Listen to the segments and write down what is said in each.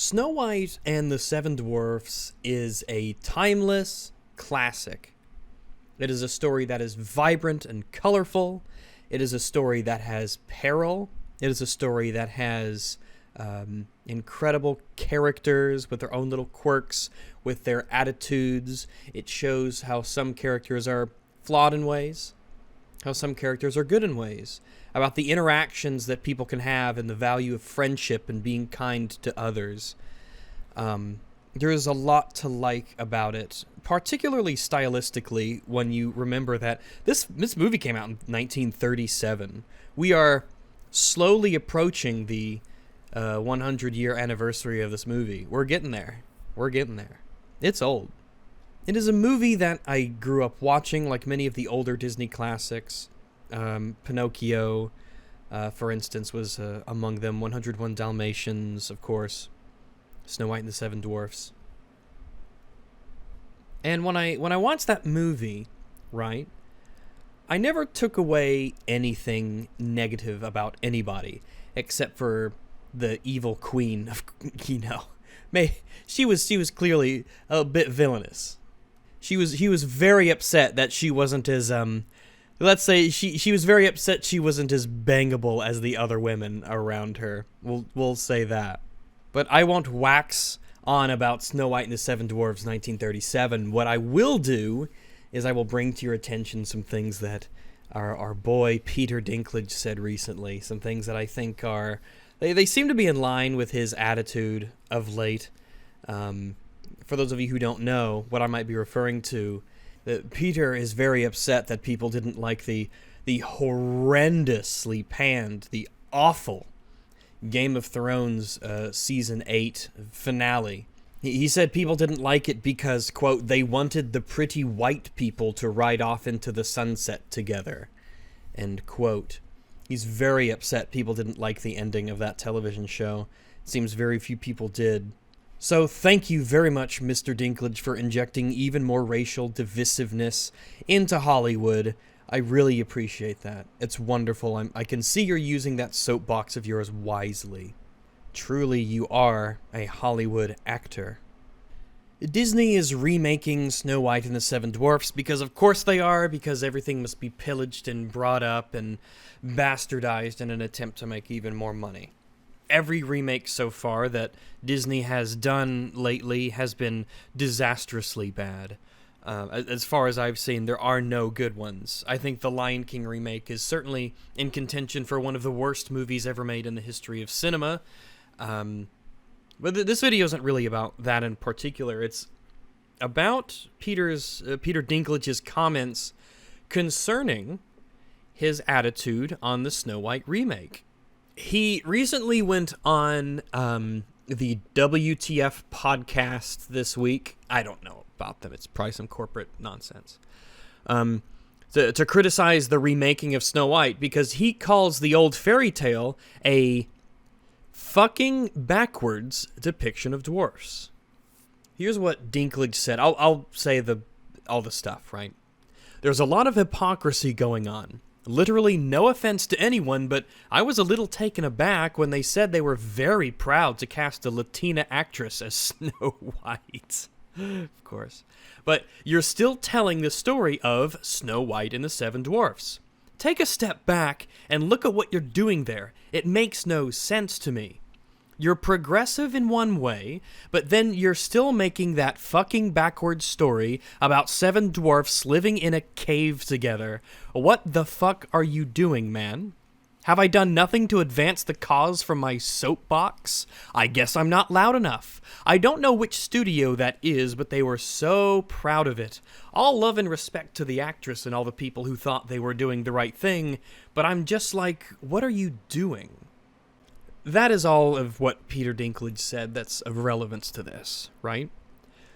Snow White and the Seven Dwarfs is a timeless classic. It is a story that is vibrant and colorful. It is a story that has peril. It is a story that has incredible characters with their own little quirks, with their attitudes. It shows how some characters are flawed in ways, how some characters are good in ways, about the interactions that people can have and the value of friendship and being kind to others. There is a lot to like about it, particularly stylistically, when you remember that this movie came out in 1937. We are slowly approaching the 100-year anniversary of this movie. We're getting there. It's old. It is a movie that I grew up watching, like many of the older Disney classics. Pinocchio, for instance, was among them. 101 Dalmatians, of course. Snow White and the Seven Dwarfs. And when I watched that movie, right, I never took away anything negative about anybody, except for the evil queen of, she was clearly a bit villainous. He was very upset that she wasn't as let's say she was very upset she wasn't as bangable as the other women around her. We'll say that. But I won't wax on about Snow White and the Seven Dwarfs 1937. What I will do is I will bring to your attention some things that our boy Peter Dinklage said recently. Some things that I think are... They seem to be in line with his attitude of late. For those of you who don't know what I might be referring to, Peter is very upset that people didn't like the horrendously panned, the awful Game of Thrones Season 8 finale. He said people didn't like it because, quote, they wanted the pretty white people to ride off into the sunset together, end quote. He's very upset people didn't like the ending of that television show. It seems very few people did. So thank you very much, Mr. Dinklage, for injecting even more racial divisiveness into Hollywood. I really appreciate that. It's wonderful. I can see you're using that soapbox of yours wisely. Truly, you are a Hollywood actor. Disney is remaking Snow White and the Seven Dwarfs because of course they are, because everything must be pillaged and brought up and bastardized in an attempt to make even more money. Every remake so far that Disney has done lately has been disastrously bad. As far as I've seen, there are no good ones. I think the Lion King remake is certainly in contention for one of the worst movies ever made in the history of cinema. But this video isn't really about that in particular. It's about Peter Dinklage's comments concerning his attitude on the Snow White remake. He recently went on the WTF Podcast this week. I don't know about them. It's probably some corporate nonsense. To criticize the remaking of Snow White because he calls the old fairy tale a fucking backwards depiction of dwarfs. Here's what Dinklage said. I'll say all the stuff, right? There's a lot of hypocrisy going on. Literally no offense to anyone, but I was a little taken aback when they said they were very proud to cast a Latina actress as Snow White. Of course. But you're still telling the story of Snow White and the Seven Dwarfs. Take a step back and look at what you're doing there. It makes no sense to me. You're progressive in one way, but then you're still making that fucking backwards story about seven dwarfs living in a cave together. What the fuck are you doing, man? Have I done nothing to advance the cause from my soapbox? I guess I'm not loud enough. I don't know which studio that is, but they were so proud of it. All love and respect to the actress and all the people who thought they were doing the right thing, but I'm just like, what are you doing? That is all of what Peter Dinklage said that's of relevance to this, right?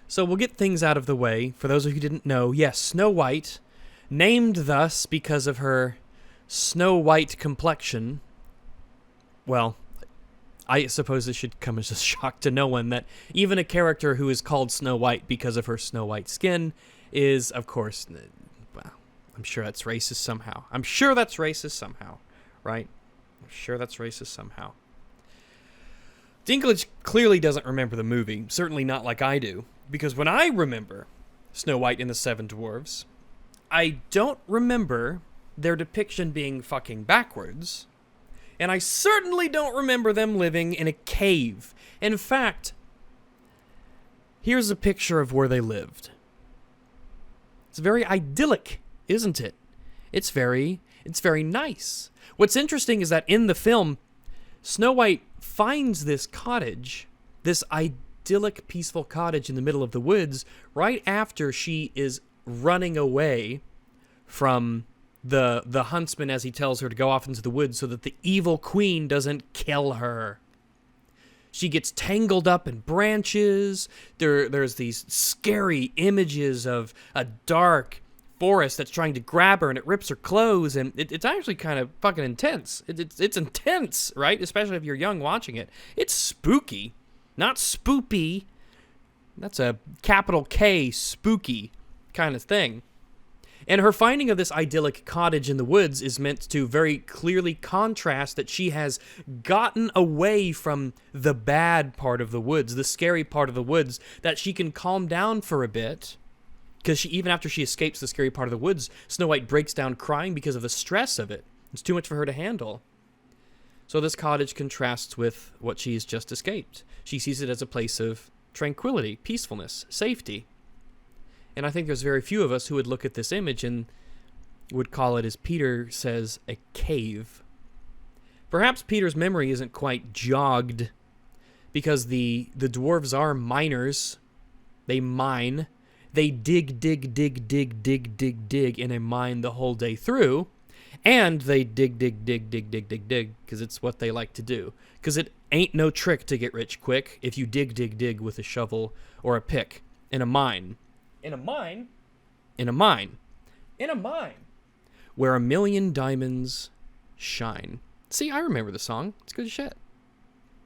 So we'll get things out of the way. For those of you who didn't know, yes, Snow White, named thus because of her snow white complexion. Well, I suppose this should come as a shock to no one that even a character who is called Snow White because of her snow white skin is, of course, well, I'm sure that's racist somehow. Right? I'm sure that's racist somehow. Dinklage clearly doesn't remember the movie, certainly not like I do, because when I remember Snow White and the Seven Dwarves, I don't remember their depiction being fucking backwards, and I certainly don't remember them living in a cave. In fact, here's a picture of where they lived. It's very idyllic, isn't it? It's very nice. What's interesting is that in the film, Snow White finds this cottage, this idyllic, peaceful cottage in the middle of the woods, right after she is running away from the huntsman as he tells her to go off into the woods so that the evil queen doesn't kill her. She gets tangled up in branches. There's these scary images of a dark forest that's trying to grab her, and it rips her clothes, and it's actually kind of fucking intense. It's intense, right? Especially if you're young watching it. It's spooky, not spoopy. That's a capital K, spooky kind of thing. And her finding of this idyllic cottage in the woods is meant to very clearly contrast that she has gotten away from the bad part of the woods, the scary part of the woods, that she can calm down for a bit. Because even after she escapes the scary part of the woods, Snow White breaks down crying because of the stress of it. It's too much for her to handle. So this cottage contrasts with what she's just escaped. She sees it as a place of tranquility, peacefulness, safety. And I think there's very few of us who would look at this image and would call it, as Peter says, a cave. Perhaps Peter's memory isn't quite jogged because the dwarves are miners. They mine. They dig in a mine the whole day through. And they dig because it's what they like to do. Because it ain't no trick to get rich quick if you dig with a shovel or a pick in a mine. In a mine? In a mine. In a mine. Where a million diamonds shine. See, I remember the song. It's good shit.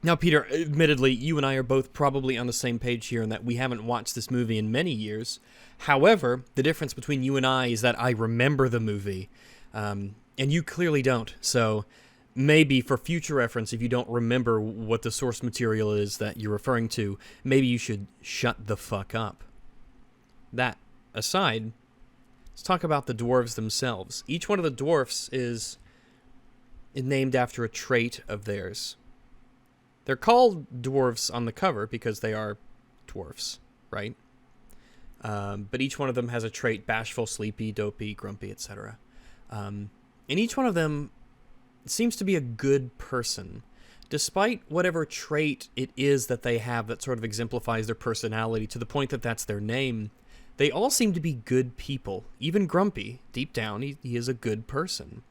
Now, Peter, admittedly, you and I are both probably on the same page here in that we haven't watched this movie in many years. However, the difference between you and I is that I remember the movie, and you clearly don't. So maybe for future reference, if you don't remember what the source material is that you're referring to, maybe you should shut the fuck up. That aside, let's talk about the dwarves themselves. Each one of the dwarfs is named after a trait of theirs. They're called dwarves on the cover because they are dwarfs, right? But each one of them has a trait: bashful, sleepy, dopey, grumpy, etc. And each one of them seems to be a good person. Despite whatever trait it is that they have that sort of exemplifies their personality to the point that that's their name, they all seem to be good people. Even Grumpy, deep down, he is a good person.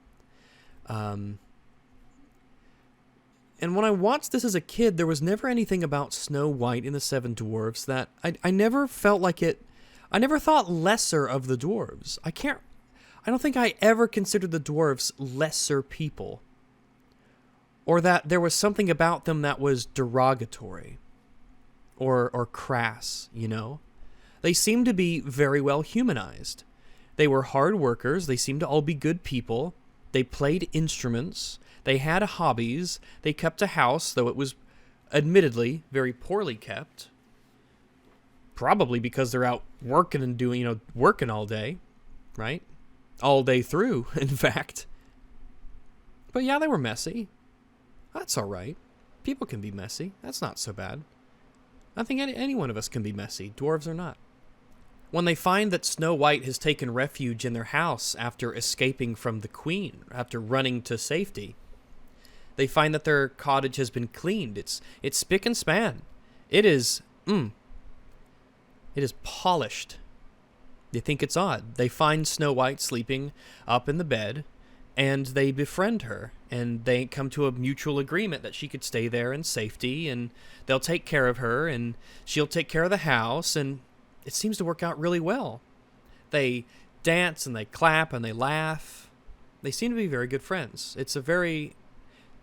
And when I watched this as a kid, there was never anything about Snow White and the Seven Dwarfs that I never felt like it. I never thought lesser of the dwarves. I don't think I ever considered the dwarves lesser people. Or that there was something about them that was derogatory. Or crass, you know? They seemed to be very well humanized. They were hard workers. They seemed to all be good people. They played instruments. They had hobbies. They kept a house, though it was admittedly very poorly kept. Probably because they're out working and working all day, right? All day through, in fact. But yeah, they were messy. That's all right. People can be messy. That's not so bad. I think any one of us can be messy, dwarves or not. When they find that Snow White has taken refuge in their house after escaping from the queen, after running to safety, they find that their cottage has been cleaned. It's spick and span. It is polished. They think it's odd. They find Snow White sleeping up in the bed, and they befriend her, and they come to a mutual agreement that she could stay there in safety, and they'll take care of her, and she'll take care of the house, and it seems to work out really well. They dance, and they clap, and they laugh. They seem to be very good friends. It's a very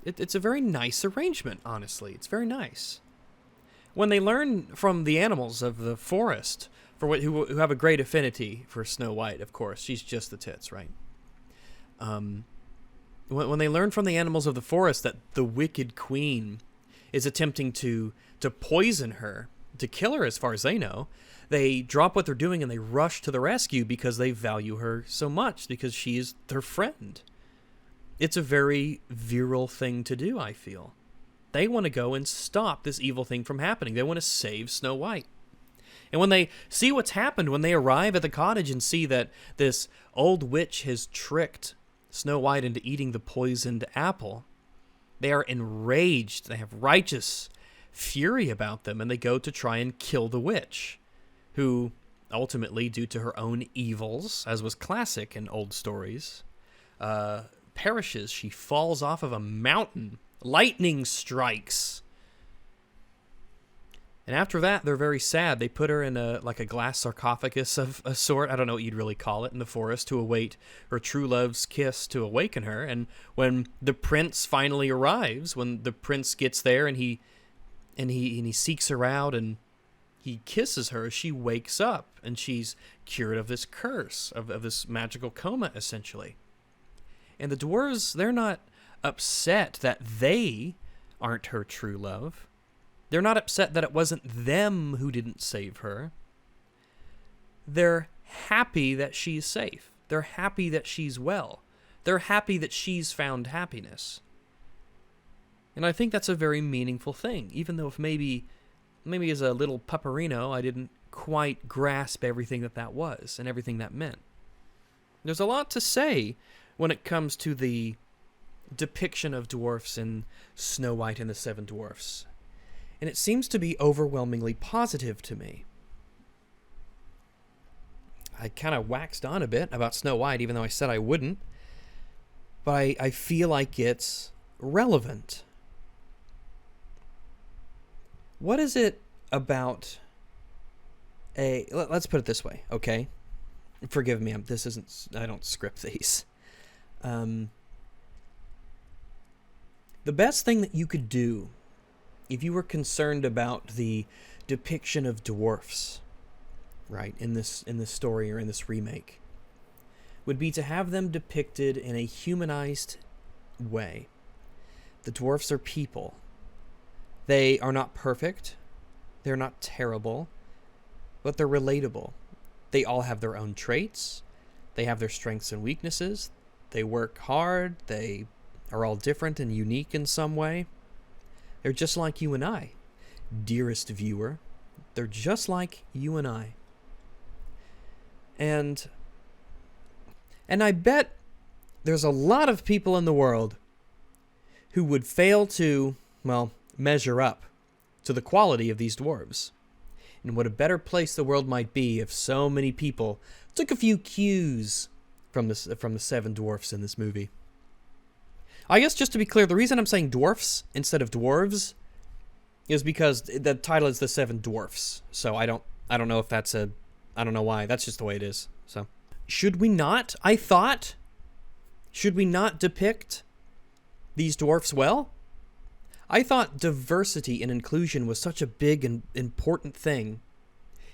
nice arrangement, honestly. It's very nice. When they learn from the animals of the forest, who have a great affinity for Snow White, of course, she's just the tits, right? When they learn from the animals of the forest that the wicked queen is attempting to poison her, to kill her as far as they know, they drop what they're doing and they rush to the rescue because they value her so much, because she is their friend. It's a very virile thing to do, I feel. They want to go and stop this evil thing from happening. They want to save Snow White. And when they see what's happened, when they arrive at the cottage and see that this old witch has tricked Snow White into eating the poisoned apple, they are enraged. They have righteous fury about them, and they go to try and kill the witch, who ultimately, due to her own evils, as was classic in old stories, perishes. She falls off of a mountain. Lightning strikes. And after that, they're very sad. They put her in a glass sarcophagus of a sort. I don't know what you'd really call it, in the forest, to await her true love's kiss to awaken her. And when the prince finally arrives, when the prince gets there and he seeks her out and he kisses her, she wakes up and she's cured of this curse, of this magical coma, essentially. And the dwarves, they're not upset that they aren't her true love. They're not upset that it wasn't them who didn't save her. They're happy that she's safe. They're happy that she's well. They're happy that she's found happiness. And I think that's a very meaningful thing, even though if maybe as a little pupperino, I didn't quite grasp everything that was and everything that meant. There's a lot to say when it comes to the depiction of dwarfs in Snow White and the Seven Dwarfs. And it seems to be overwhelmingly positive to me. I kind of waxed on a bit about Snow White, even though I said I wouldn't. But I feel like it's relevant. What is it about let's put it this way, okay? Forgive me, I don't script these. The best thing that you could do if you were concerned about the depiction of dwarfs, right, in this story or in this remake, would be to have them depicted in a humanized way. The dwarfs are people. They are not perfect. They're not terrible. But they're relatable. They all have their own traits. They have their strengths and weaknesses. They work hard. They are all different and unique in some way. They're just like you and I, dearest viewer. They're just like you and I. And I bet there's a lot of people in the world who would fail to, measure up to the quality of these dwarves. And what a better place the world might be if so many people took a few cues from the Seven Dwarfs in this movie. I guess just to be clear, the reason I'm saying dwarfs instead of dwarves is because the title is the Seven Dwarfs. So I don't know if that's I don't know why. That's just the way it is. So should we not depict these dwarfs well? I thought diversity and inclusion was such a big and important thing.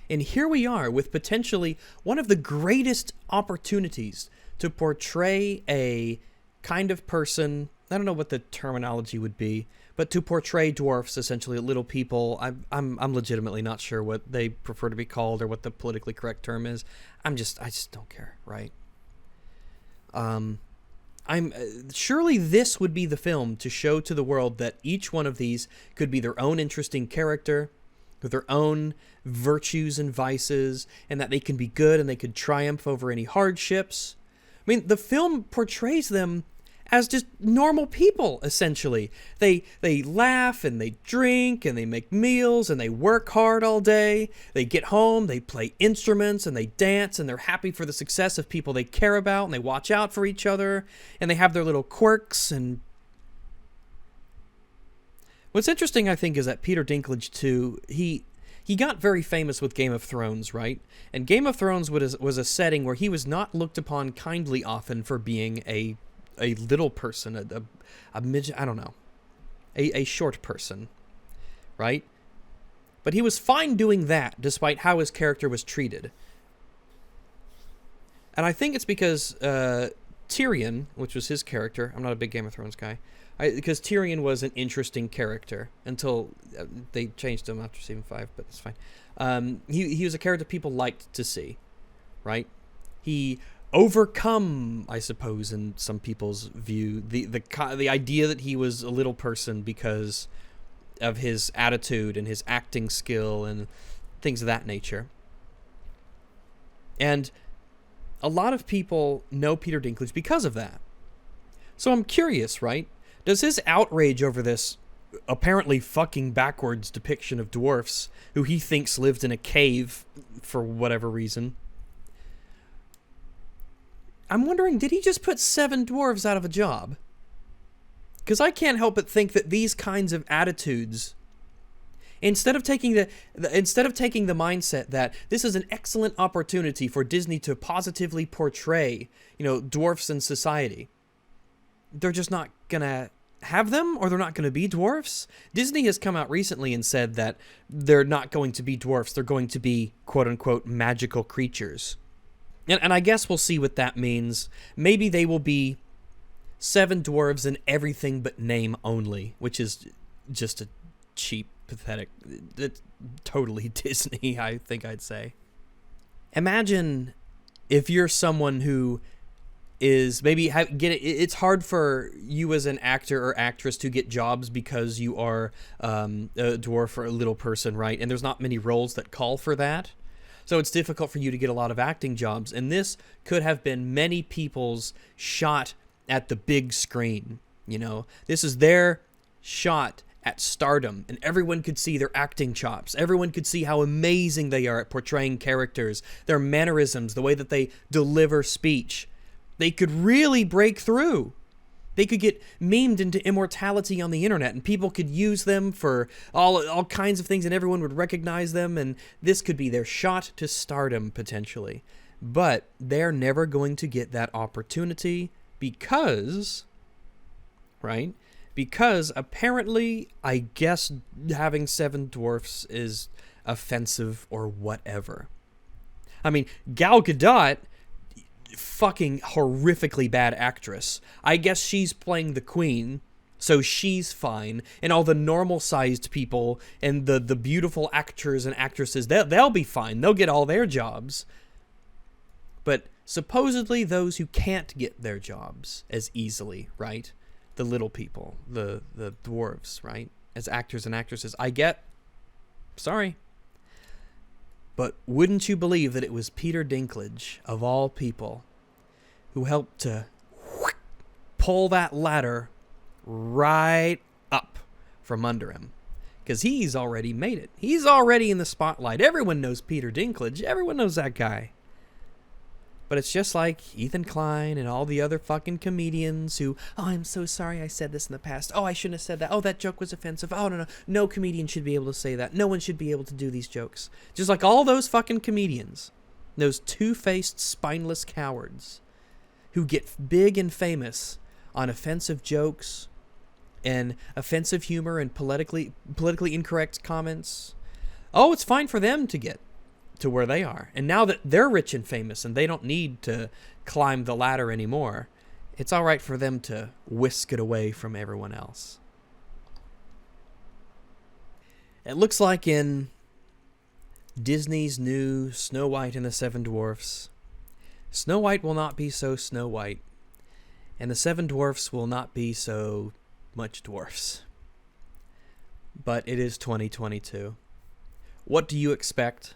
And here we are with potentially one of the greatest opportunities to portray a kind of person, I don't know what the terminology would be, but to portray dwarfs, essentially little people. I'm legitimately not sure what they prefer to be called or what the politically correct term is. I just don't care, right? Surely this would be the film to show to the world that each one of these could be their own interesting character, with their own virtues and vices, and that they can be good and they could triumph over any hardships. I mean, the film portrays them as just normal people, essentially. They laugh and they drink and they make meals and they work hard all day. They get home, they play instruments and they dance and they're happy for the success of people they care about and they watch out for each other and they have their little quirks. And what's interesting, I think, is that Peter Dinklage, too, he got very famous with Game of Thrones, right? And Game of Thrones was a setting where he was not looked upon kindly often for being a little person, a midget, I don't know, a short person, right? But he was fine doing that, despite how his character was treated. And I think it's because Tyrion, which was his character, I'm not a big Game of Thrones guy, Because Tyrion was an interesting character until they changed him after season 5, but it's fine. He was a character people liked to see, right? He overcome, I suppose, in some people's view, the idea that he was a little person because of his attitude and his acting skill and things of that nature. And a lot of people know Peter Dinklage because of that. So I'm curious, right? Does his outrage over this apparently fucking backwards depiction of dwarfs, who he thinks lived in a cave for whatever reason, I'm wondering, did he just put 7 dwarves out of a job? Because I can't help but think that these kinds of attitudes, instead of taking the mindset that this is an excellent opportunity for Disney to positively portray, dwarfs in society, they're just not gonna have them, or they're not gonna be dwarfs. Disney has come out recently and said that they're not going to be dwarfs. They're going to be quote unquote magical creatures. And I guess we'll see what that means. Maybe they will be 7 dwarves in everything but name only, which is just a cheap, pathetic, it's totally Disney, I think I'd say. Imagine if you're someone who is maybe it's hard for you as an actor or actress to get jobs because you are a dwarf or a little person, right? And there's not many roles that call for that. So it's difficult for you to get a lot of acting jobs. And this could have been many people's shot at the big screen. This is their shot at stardom, and everyone could see their acting chops. Everyone could see how amazing they are at portraying characters, their mannerisms, the way that they deliver speech. They could really break through. They could get memed into immortality on the internet, and people could use them for all kinds of things, and everyone would recognize them, and this could be their shot to stardom, potentially. But they're never going to get that opportunity because, right? Because apparently, I guess having 7 dwarfs is offensive or whatever. I mean, Gal Gadot, fucking horrifically bad actress. I guess she's playing the queen, so she's fine. And all the normal-sized people and the beautiful actors and actresses, they'll be fine. They'll get all their jobs. But supposedly those who can't get their jobs as easily, right? The little people, the dwarves, right? As actors and actresses, I get. Sorry. But wouldn't you believe that it was Peter Dinklage, of all people, who helped to pull that ladder right up from under him? Because he's already made it. He's already in the spotlight. Everyone knows Peter Dinklage. Everyone knows that guy. But it's just like Ethan Klein and all the other fucking comedians who, I'm so sorry I said this in the past. I shouldn't have said that. That joke was offensive. No. No comedian should be able to say that. No one should be able to do these jokes. Just like all those fucking comedians. Those two-faced, spineless cowards who get big and famous on offensive jokes and offensive humor and politically incorrect comments. It's fine for them to get to where they are. And now that they're rich and famous and they don't need to climb the ladder anymore, it's all right for them to whisk it away from everyone else. It looks like in Disney's new Snow White and the 7 Dwarfs, Snow White will not be so Snow White, and the 7 Dwarfs will not be so much dwarfs. But it is 2022. What do you expect?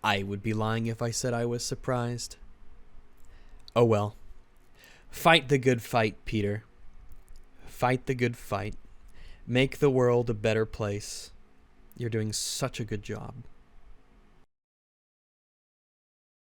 I would be lying if I said I was surprised. Oh well. Fight the good fight, Peter. Fight the good fight. Make the world a better place. You're doing such a good job.